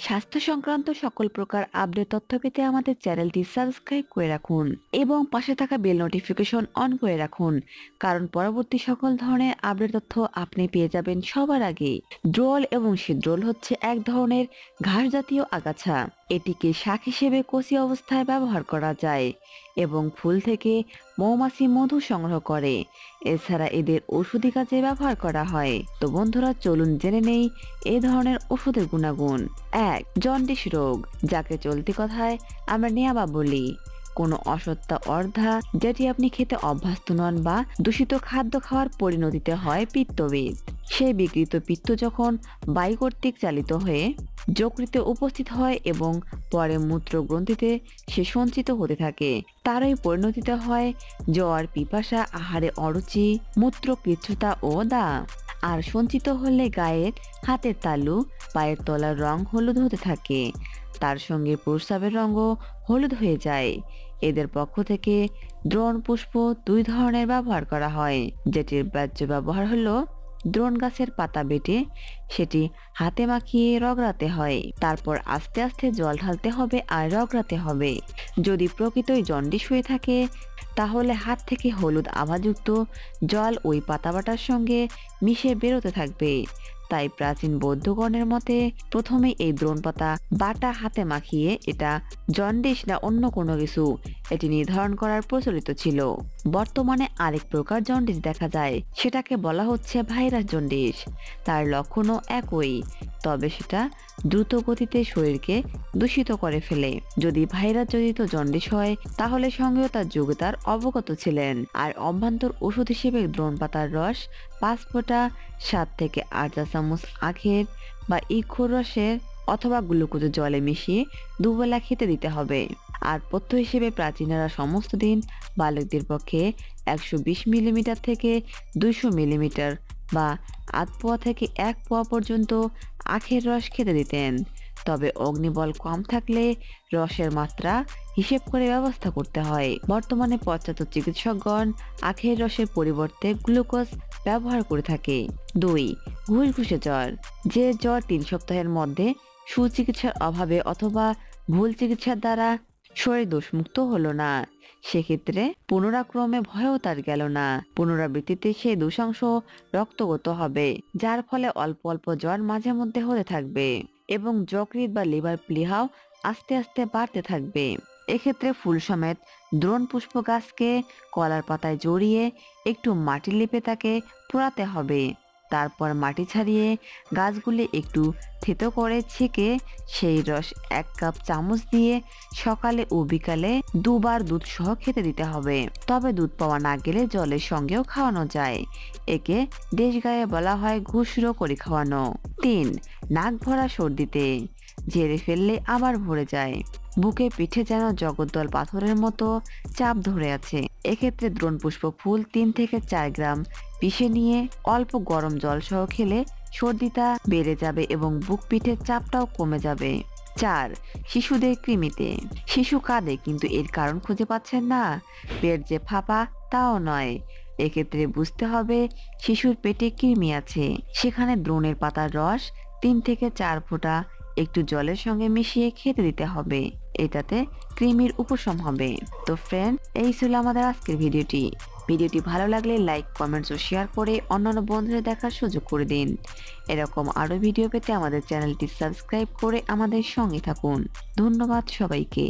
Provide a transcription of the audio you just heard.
স্বাস্থ্য সংক্রান্ত সকল প্রকার আপডেট তথ্য পেতে আমাদের চ্যানেলটি সাবস্ক্রাইব করে রাখুন এবং পাশে থাকা বেল নোটিফিকেশন অন করে রাখুন, কারণ পরবর্তী সকল ধরনের আপডেট তথ্য আপনি পেয়ে যাবেন সবার আগে। ড্রোল এবং শীদ্রোল হচ্ছে এক ধরনের ঘাস জাতীয় আগাছা। এটিকে শাক হিসেবে কচি অবস্থায় ব্যবহার করা যায় এবং ফুল থেকে মৌমাছি মধু সংগ্রহ করে। এছাড়া এদের ঔষধি কাজে ব্যবহার করা হয়। তো বন্ধুরা, চলুন জেনে নেই এই ধরনের ওষুধের গুণাগুণ। ১. জন্ডিস রোগ, যাকে চলতি কথায় আমরা নেয়াবা বলি। কোনো অসত্য অর্ধা যেটি আপনি খেতে অভ্যস্ত নন বা দূষিত খাদ্য খাওয়ার পরিণতিতে হয় পিত্তবেদ। সেই বিকৃত পিত্ত যখন বায়ু কর্তৃক চালিত হয়ে যকৃতে উপস্থিত হয় এবং পরে মূত্রগ্রন্থিতে সে সঞ্চিত হতে থাকে, তারই পরিণতিতে হয় জ্বর, পিপাসা, আহারে অরুচি, মূত্র কৃচ্ছ্রতা ও দাম। আর সঞ্চিত হলে গায়ের হাতের তালু, পায়ের তলার রং হলুদ হতে থাকে। তার সঙ্গে প্রস্রাবের রঙও হলুদ হয়ে যায়। এদের পক্ষ থেকে দ্রোণ পুষ্প দুই ধরনের ব্যবহার করা হয়, যেটির বাহ্য ব্যবহার হলো দ্রোণ গাছের পাতা বেটে সেটি হাতে মাখিয়ে রগড়াতে হয়। তারপর আস্তে আস্তে জল ঢালতে হবে আর রগড়াতে হবে। যদি প্রকৃতই জন্ডিস হয়ে থাকে তাহলে হাত থেকে হলুদ আভাযুক্ত জল ওই পাতা বাটার সঙ্গে মিশে বেরোতে থাকবে। তাই প্রাচীন বৌদ্ধগণের মতে প্রথমে এই দ্রোণ পাতা বাটা হাতে মাখিয়ে এটা জন্ডিস না অন্য কোনো কিছু এটি নির্ধারণ করার প্রচলিত ছিল। বর্তমানে আরেক প্রকার জন্ডিস দেখা যায়, সেটাকে বলা হচ্ছে ভাইরাস জন্ডিস। তার লক্ষণও একই, তবে সেটা দ্রুত গতিতে শরীরকে দূষিত করে ফেলে। যদি ভাইরাস জনিত জন্ডিস হয় তাহলে সঙ্গেও তার যোগ্যতার অবগত ছিলেন। আর অভ্যন্তর ওষুধ হিসেবে দ্রোণ পাতার রস 5 ফোঁটা 7 থেকে 8 চা চামচ আখের বা ইক্ষুর রসের অথবা গ্লুকোজের জলে মিশিয়ে দুবেলা খেতে দিতে হবে। আর পথ্য হিসেবে প্রাচীনরা সমস্ত দিন বালকদের পক্ষে 120 মিলিমিটার থেকে 200 মিলিমিটার বা আধ পোয়া থেকে 1 পোয়া পর্যন্ত আখের রস খেতে দিতেন। তবে অগ্নিবল কম থাকলে রসের মাত্রা হিসেব করে ব্যবস্থা করতে হয়। বর্তমানে পাশ্চাত্য চিকিৎসকগণ আখের রসের পরিবর্তে গ্লুকোজ ব্যবহার করে থাকে। 2. ঘুষঘুষে জ্বর, যে জ্বর 3 সপ্তাহের মধ্যে সুচিকিৎসার অভাবে অথবা ভুল চিকিৎসার দ্বারা শরীর দোষমুক্ত হলো না, সেক্ষেত্রে পুনরাক্রমে ভয়ও তার গেল না। পুনরাবৃত্তিতে সেই দোষাংশ রক্তগত হবে, যার ফলে অল্প অল্প জ্বর মাঝে মধ্যে হতে থাকবে এবং যকৃৎ বা লিভার প্লীহাও আস্তে আস্তে বাড়তে থাকবে। এক্ষেত্রে ফুল সমেত দ্রোণ পুষ্প গাছকে কলার পাতায় জড়িয়ে একটু মাটি লেপে তাকে পোড়াতে হবে। তারপর মাটি ছাড়িয়ে গাছগুলি একটু থেতো করে ছেঁকে সেই রস 1 কাপ চামচ দিয়ে সকালে ও বিকালে 2 বার দুধ সহ খেতে দিতে হবে। তবে দুধ পাওয়া না গেলে জলের সঙ্গেও খাওয়ানো যায়। একে দেশগায়ে বলা হয় ঘুষরো করে খাওয়ানো। 3. নাক ভরা সর্দিতে, ঝেড়ে ফেললে আবার ভরে যায়। বুকে পিঠে যেন জগদ্দল পাথরের মতো চাপ ধরে আছে। এক্ষেত্রে দ্রোণ পুষ্প ফুল 3 থেকে 4 গ্রাম পিষে নিয়ে অল্প গরম জল সহ খেলে সর্দিটা বেড়ে যাবে এবং বুক পিঠের চাপটাও কমে যাবে। 4. শিশুদের কৃমিতে, শিশু কাঁদে কিন্তু এর কারণ খুঁজে পাচ্ছেন না, পেট যে ফাঁপা তাও নয়। এক্ষেত্রে বুঝতে হবে শিশুর পেটে কৃমি আছে। সেখানে দ্রোণের পাতার রস 3 থেকে 4 ফোঁটা একটু জলের সঙ্গে মিশিয়ে খেতে দিতে হবে। এটাতে কৃমির উপশম হবে। তো ফ্রেন্ড, এই ছিল আমাদের আজকের ভিডিওটি ভালো লাগলে লাইক, কমেন্টস ও শেয়ার করে অন্যান্য বন্ধুদের দেখার সুযোগ করে দিন। এরকম আরো ভিডিও পেতে আমাদের চ্যানেলটি সাবস্ক্রাইব করে আমাদের সঙ্গে থাকুন। ধন্যবাদ সবাইকে।